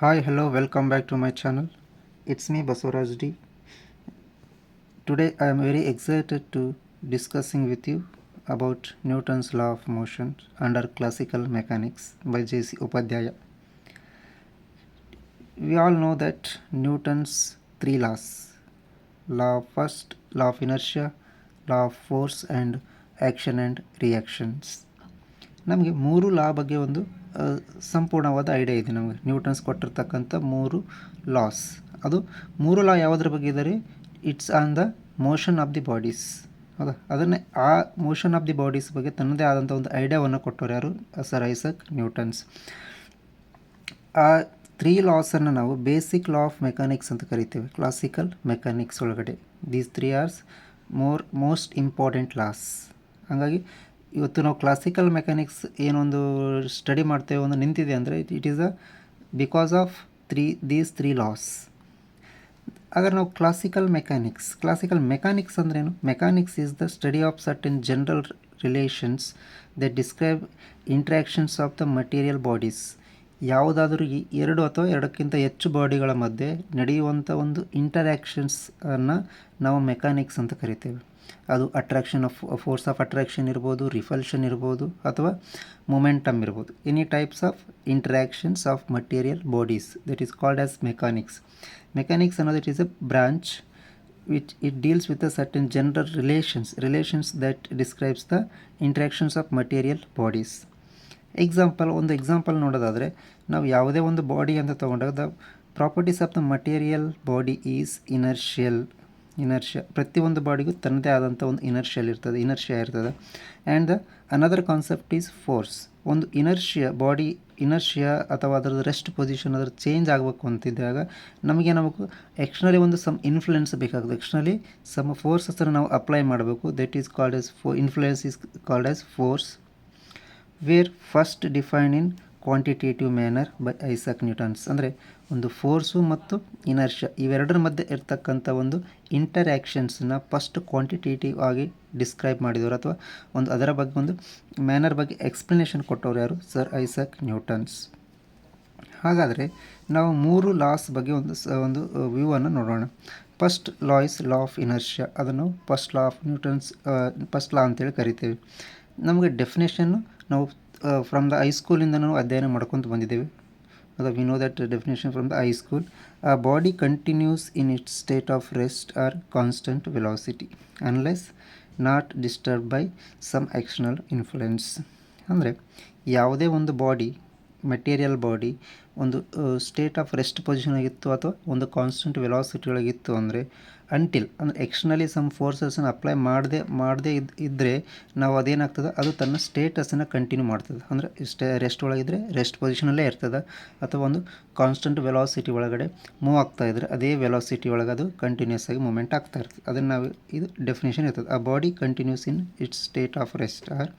Hi, hello, welcome back to my channel. It's me Basuraj D. Today I am very excited to discussing with you about Newton's law of motion under classical mechanics by J.C. Upadhyaya. We all know that Newton's three laws: law of inertia, law of force and action and reactions. ನಮಗೆ ಮೂರು ಲಾ ಬಗ್ಗೆ ಒಂದು ಸಂಪೂರ್ಣವಾದ idea ಇದೆ. ನಮಗೆ Newton's ಕೊಟ್ಟಿರ್ತಕ್ಕಂಥ ಮೂರು loss, ಅದು ಮೂರು ಲಾ ಯಾವುದ್ರ ಬಗ್ಗೆ ಇದ್ದಾರೆ? It's on the motion of the bodies. ಹೌದಾ? ಅದನ್ನೇ ಆ ಮೋಷನ್ ಆಫ್ ದಿ ಬಾಡೀಸ್ ಬಗ್ಗೆ ತನ್ನದೇ ಆದಂಥ ಒಂದು ಐಡಿಯಾವನ್ನು ಕೊಟ್ಟರು ಯಾರು? Sir Isaac Newton's. ಆ ತ್ರೀ ಲಾಸನ್ನು ನಾವು ಬೇಸಿಕ್ ಲಾ ಆಫ್ ಮೆಕ್ಯಾನಿಕ್ಸ್ ಅಂತ ಕರಿತೇವೆ ಕ್ಲಾಸಿಕಲ್ ಮೆಕ್ಯಾನಿಕ್ಸ್ ಒಳಗಡೆ. These three are most important laws. ಹಾಗಾಗಿ ಇವತ್ತು ನಾವು ಕ್ಲಾಸಿಕಲ್ ಮೆಕ್ಯಾನಿಕ್ಸ್ ಏನೊಂದು ಸ್ಟಡಿ ಮಾಡ್ತೇವೆ ಒಂದು ನಿಂತಿದೆ ಅಂದರೆ it is because of these three laws. ಅगर ನಾವು ಕ್ಲಾಸಿಕಲ್ ಮೆಕ್ಯಾನಿಕ್ಸ್ ಅಂದ್ರೇನು? Mechanics is the study of certain general relations that describe interactions of the material bodies. ಯಾವುದಾದ್ರೂ ಎರಡು ಅಥವಾ ಎರಡಕ್ಕಿಂತ ಹೆಚ್ಚು ಬಾಡಿಗಳ ಮಧ್ಯೆ ನಡೆಯುವಂಥ ಒಂದು ಇಂಟರ್ಯಾಕ್ಷನ್ಸನ್ನು ನಾವು ಮೆಕ್ಯಾನಿಕ್ಸ್ ಅಂತ ಕರಿತೇವೆ. ಅದು ಫೋರ್ಸ್ ಆಫ್ ಅಟ್ರಾಕ್ಷನ್ ಇರ್ಬೋದು, ರಿಪಲ್ಷನ್ ಇರ್ಬೋದು, ಅಥವಾ ಮೊಮೆಂಟಮ್ ಇರ್ಬೋದು. Any types of interactions of material bodies that is called as mechanics. Mechanics ಅನ್ನೋದು it is a branch which it deals with a certain general relations that describes the interactions of material bodies. ಒಂದು example ನೋಡೋದಾದರೆ, ನಾವು ಯಾವುದೇ ಒಂದು body ಅಂತ ತೊಗೊಂಡಾಗ the properties of the material body is inertia. ಪ್ರತಿಯೊಂದು ಬಾಡಿಗೂ ತನ್ನದೇ ಆದಂಥ ಒಂದು ಇನರ್ಷಿಯಾ ಇರ್ತದೆ. And the another concept is force. ಒಂದು ಇನರ್ಷಿಯಾ ಅಥವಾ ಅದರದ್ದು ರೆಸ್ಟ್ ಪೊಸಿಷನ್ ಅದರ ಚೇಂಜ್ ಆಗಬೇಕು ಅಂತಿದ್ದಾಗ ನಮಗೆ ಎಕ್ಸ್ಟರ್ನಲಿ ಒಂದು ಸಮ್ ಇನ್ಫ್ಲುಯೆನ್ಸ್ ಬೇಕಾಗುತ್ತೆ. ಎಕ್ಸ್ಟರ್ನಲಿ ಸಮ್ ಫೋರ್ಸನ್ನು ನಾವು ಅಪ್ಲೈ ಮಾಡಬೇಕು. That is called as influence is called as force, where first define in quantitative manner by Isaac Newton's. ಅಂದರೆ ಒಂದು ಫೋರ್ಸು ಮತ್ತು ಇನರ್ಷಿಯಾ ಇವೆರಡರ ಮಧ್ಯೆ ಇರ್ತಕ್ಕಂಥ ಒಂದು ಇಂಟರ್ಯಾಕ್ಷನ್ಸನ್ನ ಫಸ್ಟ್ ಕ್ವಾಂಟಿಟೇಟಿವ್ ಆಗಿ ಡಿಸ್ಕ್ರೈಬ್ ಮಾಡಿದವರು ಅಥವಾ ಅದರ ಬಗ್ಗೆ ಒಂದು ಮ್ಯಾನರ್ ಬಗ್ಗೆ ಎಕ್ಸ್ಪ್ಲನೇಷನ್ ಕೊಟ್ಟವರು ಯಾರು? Sir Isaac Newton's. ಹಾಗಾದರೆ ನಾವು ಮೂರು ಲಾಸ್ ಬಗ್ಗೆ ಒಂದು ವ್ಯೂವನ್ನು ನೋಡೋಣ. First law is law of inertia. ಅದನ್ನು first law of Newton's first law ಅಂತೇಳಿ ಕರಿತೇವೆ. ನಮಗೆ ಡೆಫಿನೇಷನ್ನು ನಾವು ಫ್ರಮ್ ದ ಹೈಸ್ಕೂಲಿಂದ ನಾವು ಅಧ್ಯಯನ ಮಾಡ್ಕೊತ ಬಂದಿದ್ದೇವೆ. We know that definition from the high school. A body continues in its state of rest or constant velocity unless not disturbed by some external influence. ಅಂದರೆ ಯಾವುದೇ ಒಂದು ಮೆಟೀರಿಯಲ್ ಬಾಡಿ ಒಂದು ಸ್ಟೇಟ್ ಆಫ್ ರೆಸ್ಟ್ ಪೊಸಿಷನ್ ಆಗಿತ್ತು ಅಥವಾ ಒಂದು constant velocity ಒಳಗಿತ್ತು ಅಂದರೆ externally some ಫೋರ್ಸಸನ್ನು apply ಮಾಡದೇ ಇದ್ದರೆ ನಾವು ಅದೇನಾಗ್ತದೆ, ಅದು ತನ್ನ ಸ್ಟೇಟಸನ್ನು ಕಂಟಿನ್ಯೂ ಮಾಡ್ತದೆ. ಅಂದರೆ ರೆಸ್ಟ್ ಒಳಗಿದ್ರೆ ರೆಸ್ಟ್ ಪೊಸಿಷನಲ್ಲೇ ಇರ್ತದೆ, ಅಥವಾ ಒಂದು ಕಾನ್ಸ್ಟೆಂಟ್ ವೆಲಾಸಿಟಿ ಒಳಗಡೆ ಮೂವ್ ಆಗ್ತಾ ಇದ್ದರೆ ಅದೇ ವೆಲಾಸಿಟಿ ಒಳಗೆ ಅದು ಕಂಟಿನ್ಯೂಸ್ ಆಗಿ ಮೂವ್ಮೆಂಟ್ ಆಗ್ತಾ ಇರ್ತದೆ. ಅದನ್ನು ನಾವು ಇದು ಡೆಫಿನೇಷನ್ ಇರ್ತದೆ. ಆ body continues in its state of rest or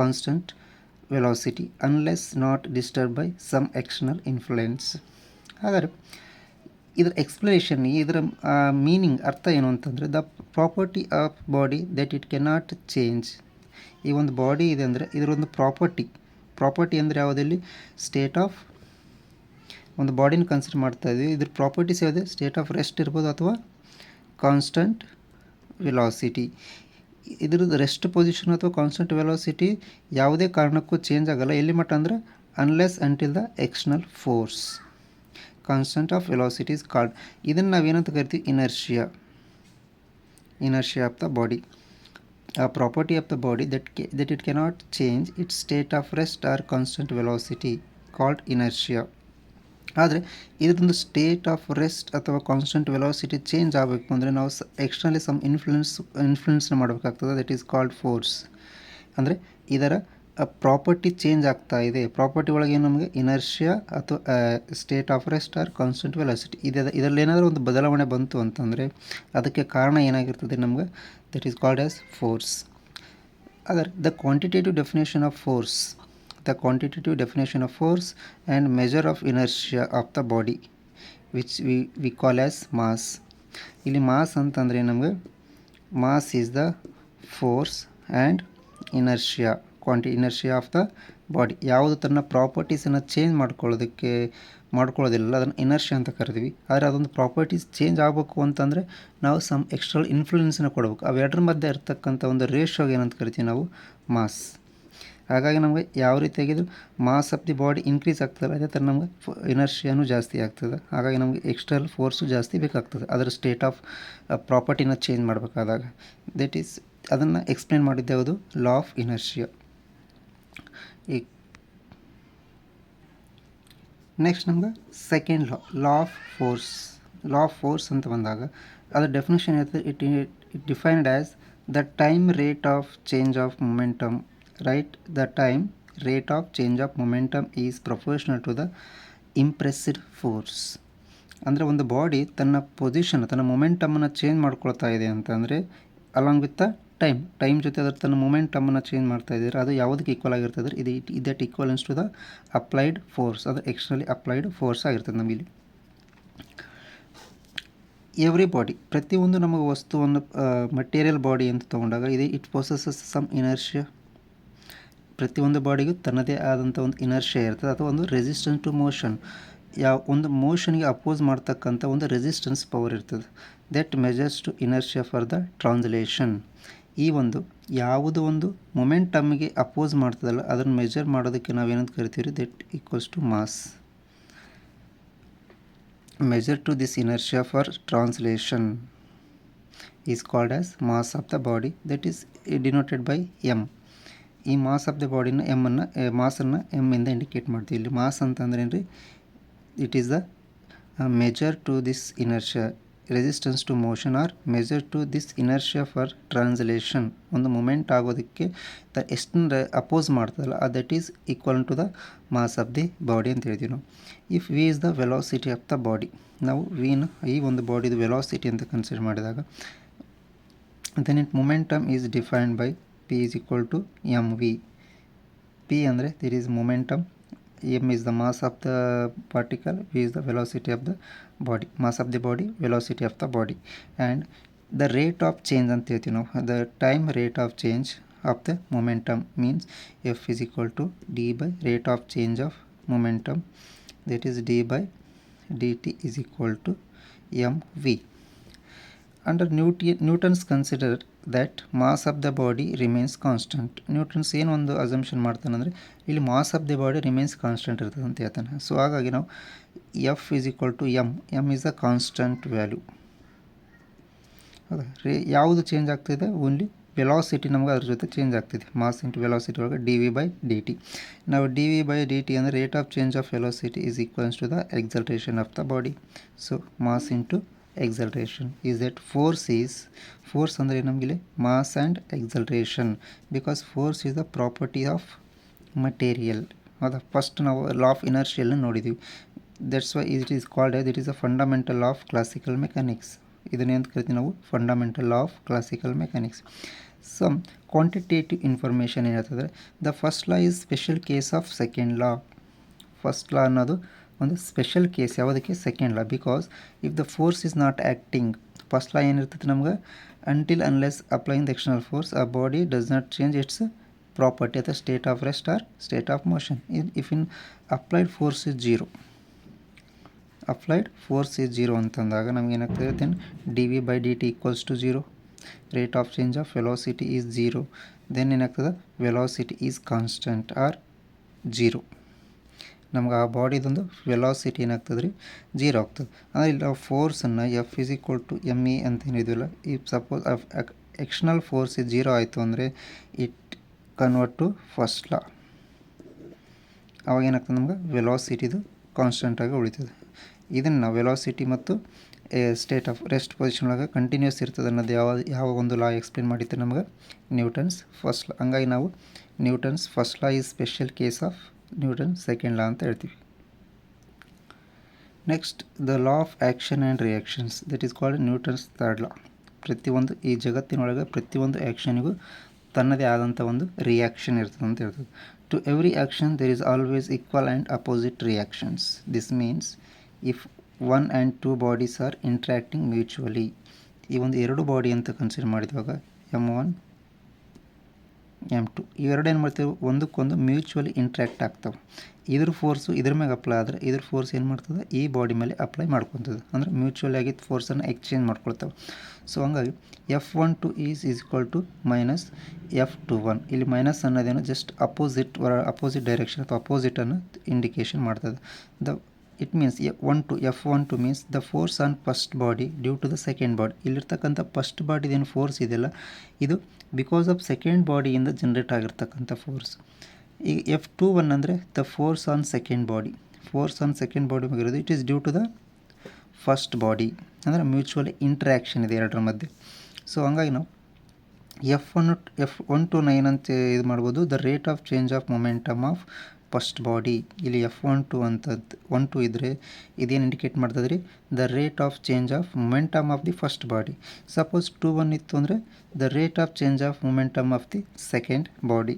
constant velocity unless not disturb by some external influence. ಹಾಗಾದರೆ ಇದರ ಎಕ್ಸ್ಪ್ಲನೇಷನ್, ಇದರ ಮೀನಿಂಗ್, ಅರ್ಥ ಏನು ಅಂತಂದರೆ the property of body that it cannot change. ಈ ಒಂದು ಬಾಡಿ ಇದೆ ಅಂದರೆ ಇದರೊಂದು ಪ್ರಾಪರ್ಟಿ ಅಂದರೆ ಯಾವುದಲ್ಲಿ ಸ್ಟೇಟ್ ಆಫ್ ಒಂದು ಬಾಡಿನ ಕನ್ಸಿಡರ್ ಮಾಡ್ತಾ ಇದ್ದೀವಿ. ಇದ್ರ ಪ್ರಾಪರ್ಟೀಸ್ ಯಾವುದೇ ಸ್ಟೇಟ್ ಆಫ್ ರೆಸ್ಟ್ ಇರ್ಬೋದು ಅಥವಾ ಕಾನ್ಸ್ಟೆಂಟ್ ವೆಲಾಸಿಟಿ. ಇದ್ರದ್ದು ರೆಸ್ಟ್ ಪೊಸಿಷನ್ ಅಥವಾ ಕಾನ್ಸ್ಟೆಂಟ್ ವೆಲಾಸಿಟಿ ಯಾವುದೇ ಕಾರಣಕ್ಕೂ ಚೇಂಜ್ ಆಗಲ್ಲ. ಎಲ್ಲಿ ಮಟ್ಟ ಅಂದರೆ unless until the external force. Constant of velocity is called. ಇದನ್ನು ನಾವೇನಂತ ಕರಿತೀವಿ? Inertia of the body. ಆ property of the body that it cannot change its state of rest or constant velocity called inertia. ಆದರೆ ಇದೊಂದು state of rest ಅಥವಾ constant velocity change ಆಗಬೇಕು ಅಂದರೆ ನಾವು ಎಕ್ಸ್ಟರ್ನಲಿ ಸಮ್ ಇನ್ಫ್ಲುಯೆನ್ಸ್ನ ಮಾಡಬೇಕಾಗ್ತದೆ. That is called force. ಅಂದರೆ ಇದರ ಪ್ರಾಪರ್ಟಿ ಚೇಂಜ್ ಆಗ್ತಾ ಇದೆ. ಪ್ರಾಪರ್ಟಿ ಒಳಗೆ ಏನು ನಮಗೆ ಇನರ್ಷಿಯಾ ಅಥವಾ state of rest or constant velocity ಇದರಲ್ಲಿ ಏನಾದರೂ ಒಂದು ಬದಲಾವಣೆ ಬಂತು ಅಂತಂದರೆ ಅದಕ್ಕೆ ಕಾರಣ ಏನಾಗಿರ್ತದೆ ನಮಗೆ? That is called as force. ಆದರೆ the quantitative definition of force and measure of inertia of the body which we call as mass. ಇಲ್ಲಿ ಮಾಸ್ ಅಂತಂದರೆ ನಮಗೆ mass is the force and inertia of the body. ಯಾವುದು ತನ್ನ ಪ್ರಾಪರ್ಟೀಸನ್ನು change ಮಾಡ್ಕೊಳ್ಳೋದಕ್ಕೆ ಮಾಡ್ಕೊಳ್ಳೋದಿಲ್ಲ, ಅದನ್ನು inertia ಅಂತ ಕರಿತೀವಿ. ಆದರೆ ಅದೊಂದು ಪ್ರಾಪರ್ಟೀಸ್ ಚೇಂಜ್ ಆಗಬೇಕು ಅಂತಂದರೆ ನಾವು ಸಮ್ ಎಕ್ಸ್ಟರ್ನಲ್ ಇನ್ಫ್ಲೂಯೆನ್ಸನ್ನ ಕೊಡಬೇಕು. ಅವೆರಡರ ಮಧ್ಯೆ ಇರ್ತಕ್ಕಂಥ ಒಂದು ರೇಷಿಯೋಗೆ ಏನಂತ ಕರಿತೀವಿ ನಾವು ಮಾಸ್. ಹಾಗಾಗಿ ನಮಗೆ ಯಾವ ರೀತಿಯಾಗಿದ್ದು mass of the body increase ಆಗ್ತದೆ, ಅದೇ ಥರ ನಮಗೆ ಇನರ್ಷಿಯಾನು ಜಾಸ್ತಿ ಆಗ್ತದೆ. ಹಾಗಾಗಿ ನಮಗೆ ಎಕ್ಸ್ಟರ್ನಲ್ ಫೋರ್ಸು ಜಾಸ್ತಿ ಬೇಕಾಗ್ತದೆ ಅದರ ಸ್ಟೇಟ್ ಆಫ್ ಪ್ರಾಪರ್ಟಿನ ಚೇಂಜ್ ಮಾಡಬೇಕಾದಾಗ. ದಟ್ ಈಸ್ ಅದನ್ನು ಎಕ್ಸ್ಪ್ಲೇನ್ ಮಾಡಿದ್ದೆ ಯಾವುದು, ಲಾ ಆಫ್ ಇನರ್ಷಿಯಾ. ಈ ನೆಕ್ಸ್ಟ್ ನಮ್ಗೆ second law of force. Law of force ಅಂತ ಬಂದಾಗ ಅದರ ಡೆಫಿನೇಷನ್ ಇರ್ತದೆ, it defined as the time rate of change of momentum. Right, the time rate of change of momentum is proportional to the impressed force. ಅಂದರೆ ಒಂದು body ತನ್ನ position, ತನ್ನ ಮೊಮೆಂಟಮನ್ನು change ಮಾಡ್ಕೊಳ್ತಾ ಇದೆ ಅಂತಂದರೆ ಅಲಾಂಗ್ ವಿತ್ ದ ಟೈಮ್ ಜೊತೆ ಅದರ ತನ್ನ ಮೊಮೆಂಟಮನ್ನು ಚೇಂಜ್ ಮಾಡ್ತಾ ಇದ್ದಾರೆ, ಅದು ಯಾವುದಕ್ಕೆ ಈಕ್ವಲ್ ಆಗಿರ್ತದೆ, ಇದು that equivalence to the applied force. ಅದು ಎಕ್ಸ್ಟರ್ನಲಿ ಅಪ್ಲೈಡ್ ಫೋರ್ಸ್ ಆಗಿರ್ತದೆ ನಮಗೆ. ಎವ್ರಿ ಬಾಡಿ, ಪ್ರತಿಯೊಂದು ನಮಗೆ ವಸ್ತುವನ್ನು ಮಟೀರಿಯಲ್ ಬಾಡಿ ಅಂತ ತೊಗೊಂಡಾಗ ಇಟ್ ಪೊಸೆಸಸ್ ಸಮ್ ಇನರ್ಷಿಯಾ. ಪ್ರತಿಯೊಂದು ಬಾಡಿಗೂ ತನ್ನದೇ ಆದಂಥ ಒಂದು ಇನರ್ಷಿಯಾ ಇರ್ತದೆ, ಅಥವಾ ಒಂದು ರೆಸಿಸ್ಟೆನ್ಸ್ ಟು ಮೋಷನ್, ಯಾವ ಒಂದು ಮೋಷನ್ಗೆ ಅಪೋಸ್ ಮಾಡ್ತಕ್ಕಂಥ ಒಂದು ರೆಸಿಸ್ಟೆನ್ಸ್ ಪವರ್ ಇರ್ತದೆ. That measures to inertia for the translation. ಈ ಒಂದು ಯಾವುದು ಒಂದು ಮೊಮೆಂಟಮ್ಗೆ ಅಪೋಸ್ ಮಾಡ್ತದಲ್ಲ ಅದನ್ನು ಮೆಜರ್ ಮಾಡೋದಕ್ಕೆ ನಾವೇನಂತ ಕರಿತೀವಿ, that equals to mass. measure to this inertia for translation is called as mass of the body, that is denoted by m. ಈ mass of the ಬಾಡಿನ ಎಮ್ಮನ್ನು ಮಾಸನ್ನು ಎಮ್ ಇಂದ ಇಂಡಿಕೇಟ್ ಮಾಡ್ತೀವಿ. ಇಲ್ಲಿ ಮಾಸ್ ಅಂತಂದ್ರೆ ಏನ್ರಿ, it is the measure to this inertia, resistance to motion or measure to this inertia for translation. ಒಂದು moment ಆಗೋದಕ್ಕೆ ಎಷ್ಟು ಅಪೋಸ್ ಮಾಡ್ತದಲ್ಲ that is equal to the mass of the body ಅಂತ ಹೇಳ್ತೀವಿ ನಾವು. If v is the velocity of the body, ನಾವು ವಿನ ಈ ಒಂದು ಬಾಡಿದು ವೆಲಾಸಿಟಿ ಅಂತ ಕನ್ಸಿಡರ್ ಮಾಡಿದಾಗ then it momentum is defined by p is equal to m v. P ಅಂದರೆ there is momentum, m is the mass of the particle, v is the velocity of the body, mass of the body, velocity of the body, and the rate of change ಅಂತ ಹೇಳ್ತೀವಿ ನಾವು. the time rate of change of the momentum means f is equal to d by rate of change of momentum, that is d by dt is equal to mv. Under Newton's considered that mass of the body remains constant. Newton's ಏನು ಒಂದು assumption ಮಾಡ್ತಾನೆ ಅಂದರೆ ಇಲ್ಲಿ mass of the body remains constant ಇರ್ತದೆ ಅಂತ ಹೇಳ್ತಾನೆ. So ಹಾಗಾಗಿ ನಾವು F is equal to M is a constant value. ಹೌದಾ, ಯಾವುದು ಚೇಂಜ್ ಆಗ್ತಿದೆ, ಓನ್ಲಿ ವೆಲಾಸಿಟಿ ನಮಗೆ ಅದ್ರ ಜೊತೆ ಚೇಂಜ್ ಆಗ್ತಿದೆ. ಮಾಸ್ ಇಂಟು ವೆಲಾಸಿಟಿ ಒಳಗೆ d v by d t. ನಾವು d v by d t ಅಂದರೆ rate of change of velocity is equals to the exaltation of the body. So mass into exaltation is that force ಅಂದರೆ ನಮಗೆ mass and exaltation, because force is the property of material. ಹೌದಾ, first ನಾವು law of inertial ನೋಡಿದ್ದೀವಿ. That's why it is called as it is a fundamental law of classical mechanics. ಇದನ್ನೇಂತ ಕರಿತೀವಿ ನಾವು, fundamental law of classical mechanics. Some quantitative information ಏನಾಗ್ತದೆ, the first law is special case of second law. First law ಅನ್ನೋದು ಒಂದು special case ಯಾವುದಕ್ಕೆ, second law. Because if the force is not acting, first law ಏನಿರ್ತೈತೆ ನಮ್ಗೆ, until unless applying the external force a body does not change its property ಅಥವಾ state of rest or state of motion. If in applied force is zero, applied force is zero ಅಂತಂದಾಗ ನಮ್ಗೆ ಏನಾಗ್ತದೆ, then d v by d t equals to zero, rate of change of velocity is zero, then ಏನಾಗ್ತದೆ, velocity is constant or zero. ನಮ್ಗೆ ಆ ಬಾಡಿದೊಂದು velocity ಏನಾಗ್ತದೆ ರೀ, zero ಆಗ್ತದೆ. ಅಂದರೆ ಇಲ್ಲಿ ನಾವು ಫೋರ್ಸನ್ನು f is equal to m e ಅಂತ ಏನಿದೆಯಲ್ಲ, ಈ ಸಪೋಸ್ ಎಕ್ಸ್ಟರ್ನಲ್ ಫೋರ್ಸ್ ಜೀರೋ ಆಯಿತು ಅಂದರೆ it convert to first law. ಅವಾಗ ಏನಾಗ್ತದೆ, ನಮ್ಗೆ ವೆಲಾಸಿಟಿದು ಕಾನ್ಸ್ಟೆಂಟಾಗಿ ಉಳಿತದೆ. ಇದನ್ನು ನಾವು ವೆಲಾಸಿಟಿ ಮತ್ತು ಸ್ಟೇಟ್ ಆಫ್ ರೆಸ್ಟ್ ಪೊಸಿಷನ್ ಒಳಗೆ ಕಂಟಿನ್ಯೂಸ್ ಇರ್ತದೆ ಅನ್ನೋದು ಯಾವ ಒಂದು ಲಾ ಎಕ್ಸ್ಪ್ಲೇನ್ ಮಾಡಿತ್ತು ನಮ್ಗೆ, ನ್ಯೂಟನ್ಸ್ ಫಸ್ಟ್ ಲಾ. ಹಂಗಾಗಿ ನಾವು Newton's first law is special case of Newton second ಲಾ ಅಂತ ಹೇಳ್ತೀವಿ. Next the law of action and reactions, that is called Newton's third ಲಾ. ಪ್ರತಿಯೊಂದು ಈ ಜಗತ್ತಿನೊಳಗೆ ಪ್ರತಿಯೊಂದು ಆ್ಯಕ್ಷನಿಗೂ ತನ್ನದೇ ಆದಂಥ ಒಂದು ರಿಯಾಕ್ಷನ್ ಇರ್ತದೆ ಅಂತ ಹೇಳ್ತದೆ. To every action there is always equal and opposite reactions. This means if 1 and 2 bodies are interacting mutually, ಈ ಒಂದು ಎರಡು ಬಾಡಿ ಅಂತ ಕನ್ಸಿಡರ್ ಮಾಡಿದಾಗ M1 m2 ಇವೆರಡು ಏನು ಮಾಡ್ತೇವೆ ಒಂದಕ್ಕೊಂದು ಮ್ಯೂಚುವಲಿ ಇಂಟ್ರ್ಯಾಕ್ಟ್ ಆಗ್ತವೆ. ಇದ್ರ ಫೋರ್ಸು ಇದ್ರ ಮ್ಯಾಗೆ ಅಪ್ಲೈ ಆದರೆ ಇದ್ರ ಫೋರ್ಸ್ ಏನು ಮಾಡ್ತದೆ ಈ ಬಾಡಿ ಮೇಲೆ ಅಪ್ಲೈ ಮಾಡ್ಕೊತದೆ, ಅಂದರೆ ಮ್ಯೂಚುವಲ್ ಆಗಿ ಫೋರ್ಸನ್ನು ಎಕ್ಸ್ಚೇಂಜ್ ಮಾಡ್ಕೊಳ್ತವೆ. ಸೊ ಹಂಗಾಗಿ F12 is equal to minus F21. ಇಲ್ಲಿ ಮೈನಸ್ ಅನ್ನೋದೇನು ಜಸ್ಟ್ ಅಪೋಸಿಟ್ ಡೈರೆಕ್ಷನ್ ಅಥವಾ ಅಪೋಸಿಟನ್ನು ಇಂಡಿಕೇಶನ್ ಮಾಡ್ತದೆ. It means F12 means the force on first body due to the second body. ಇಲ್ಲಿರ್ತಕ್ಕಂಥ ಫಸ್ಟ್ ಬಾಡಿದೇನು ಫೋರ್ಸ್ ಇದೆಯಲ್ಲ ಇದು ಬಿಕಾಸ್ ಆಫ್ ಸೆಕೆಂಡ್ ಬಾಡಿಯಿಂದ ಜನ್ರೇಟ್ ಆಗಿರ್ತಕ್ಕಂಥ ಫೋರ್ಸ್. ಈಗ F21 ಅಂದರೆ the force on second body ಬಗ್ಗೆ ಇರೋದು it is due to the first body, ಅಂದರೆ ಮ್ಯೂಚುವಲ್ ಇಂಟ್ರ್ಯಾಕ್ಷನ್ ಇದೆ ಎರಡರ ಮಧ್ಯೆ. ಸೊ ಹಂಗಾಗಿ ನಾವು F129 ಅಂತ ಇದು ಮಾಡ್ಬೋದು, the rate of change of momentum of first body. ಇಲ್ಲಿ F12 ಅಂತದ್ದು 12 ಇದ್ದರೆ ಇದೇನು ಇಂಡಿಕೇಟ್ ಮಾಡ್ತದೆ ರೀ the rate of change of momentum of the first body. Suppose 21 ಇತ್ತು ಅಂದರೆ the rate of change of momentum of the second body.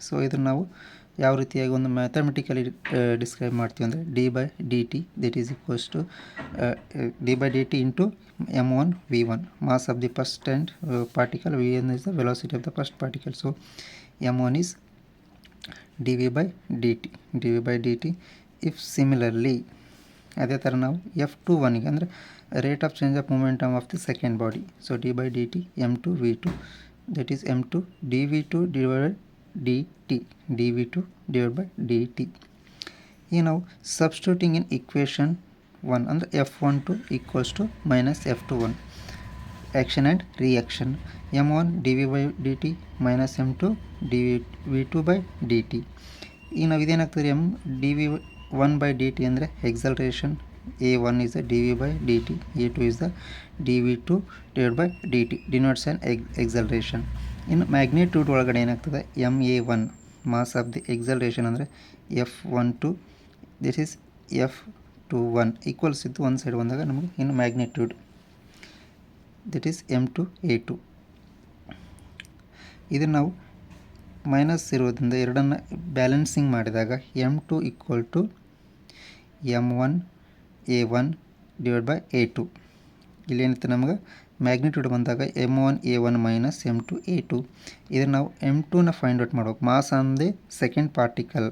So ಇದನ್ನು ನಾವು ಯಾವ ರೀತಿಯಾಗಿ ಒಂದು ಮ್ಯಾಥಮೆಟಿಕಲಿ ಡಿಸ್ಕ್ರೈಬ್ ಮಾಡ್ತೀವಿ ಅಂದರೆ d/dt that is equals to d/dt into m1v1 mass of the first and particle, v1 is the velocity of the first particle. So m1 is dv/dt. If similarly ಅದೇ ಥರ ನಾವು F21ಗೆ ಅಂದರೆ rate of change of momentum of the second body. So d/dt m2v2 that is m2 dv2/dt. ಈಗ ನಾವು substituting ಇನ್ equation 1 ಅಂದರೆ F12 equals to minus F21 action and reaction, m1 dv/dt minus m2 dv2/dt. ಈಗ ನಾವು ಇದೇನಾಗ್ತದೆ m dv1/dt ಅಂದರೆ acceleration, a1 is the dv/dt, a2 is the dv2/dt denotes an exaltation. ಇನ್ನು magnitude ಒಳಗಡೆ ಏನಾಗ್ತದೆ ma1 mass of the acceleration ಅಂದರೆ F12 this is F21 equals ಇದ್ದು ಒಂದು ಸೈಡ್ ಬಂದಾಗ ನಮಗೆ ಇನ್ನು ಮ್ಯಾಗ್ನಿಟ್ಯೂಡ್ ದಟ್ ಈಸ್ m2a2. ಇದನ್ನು ನಾವು ಮೈನಸ್ ಇರೋದ್ರಿಂದ ಎರಡನ್ನು ಬ್ಯಾಲೆನ್ಸಿಂಗ್ ಮಾಡಿದಾಗ m2 ಈಕ್ವಲ್ ಟು m1a1/a2. ಇಲ್ಲೇನಿತ್ತು ನಮಗೆ ಮ್ಯಾಗ್ನಿಟ್ಯೂಡ್ ಬಂದಾಗ m1a1 ಮೈನಸ್ m2a2. ಇದನ್ನು ನಾವು m2ನ ಫೈಂಡ್ ಔಟ್ ಮಾಡ್ಬೇಕು, mass on the second particle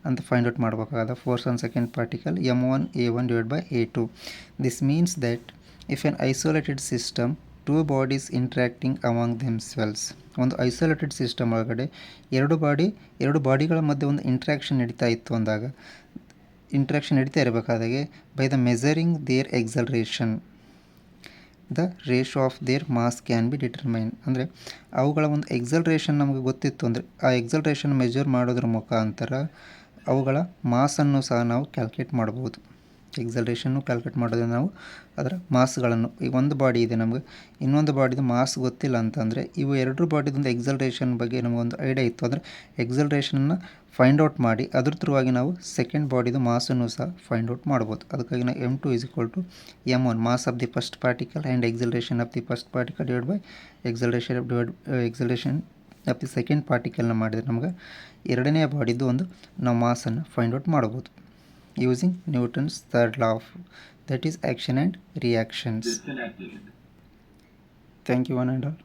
ಅಂತ ಫೈಂಡ್ ಔಟ್ ಮಾಡಬೇಕಾದ force on second particle m1a1/a2. This means that if an isolated system two bodies interacting among themselves, ಒಂದು isolated system ಒಳಗಡೆ ಎರಡು ಬಾಡಿಗಳ ಮಧ್ಯೆ ಒಂದು ಇಂಟ್ರ್ಯಾಕ್ಷನ್ ನಡೀತಾ ಇತ್ತು ಅಂದಾಗ, ಇಂಟ್ರ್ಯಾಕ್ಷನ್ ನಡೀತಾ ಇರಬೇಕಾದಾಗೆ by the measuring their acceleration the ratio of their mass can be determine. ಅಂದರೆ ಅವುಗಳ ಒಂದು ಎಕ್ಸಲ್ರೇಷನ್ ನಮಗೆ ಗೊತ್ತಿತ್ತು ಅಂದರೆ ಆ ಎಕ್ಸಲ್ರೇಷನ್ ಮೆಜರ್ ಮಾಡೋದ್ರ ಮುಖಾಂತರ ಅವುಗಳ ಮಾಸನ್ನು ಸಹ ನಾವು ಕ್ಯಾಲ್ಕುಲೇಟ್ ಮಾಡ್ಬೋದು. ಎಕ್ಸಲ್ರೇಷನ್ನು ಕ್ಯಾಲ್ಕುಲೇಟ್ ಮಾಡೋದ್ರಿಂದ ನಾವು ಅದರ ಮಾಸ್ಗಳನ್ನು, ಈಗ ಒಂದು ಬಾಡಿ ಇದೆ ನಮಗೆ, ಇನ್ನೊಂದು ಬಾಡಿದು ಮಾಸ್ ಗೊತ್ತಿಲ್ಲ ಅಂತಂದರೆ ಇವು ಎರಡು ಬಾಡಿದೊಂದು ಎಕ್ಸಲ್ರೇಷನ್ ಬಗ್ಗೆ ನಮಗೊಂದು ಐಡಿಯಾ ಇತ್ತು ಅಂದರೆ ಎಕ್ಸಲ್ರೇಷನ್ನ ಫೈಂಡ್ ಔಟ್ ಮಾಡಿ ಅದ್ರ ಥ್ರೂವಾಗಿ ನಾವು ಸೆಕೆಂಡ್ ಬಾಡಿದು ಮಾಸನ್ನು ಸಹ ಫೈಂಡ್ ಔಟ್ ಮಾಡ್ಬೋದು. ಅದಕ್ಕಾಗಿ ನಾವು m2 is equal to m1 mass of the first particle and acceleration of the first particle divide by acceleration of the second ಪಾರ್ಟಿಕಲ್ನ ಮಾಡಿದರೆ ನಮಗೆ ಎರಡನೇ ಬಾಡಿದ್ದು ಒಂದು ನಾವು ಮಾಸನ್ನು ಫೈಂಡ್ ಔಟ್ ಮಾಡ್ಬೋದು using Newton's third law, that is action and reactions. Thank you one and all.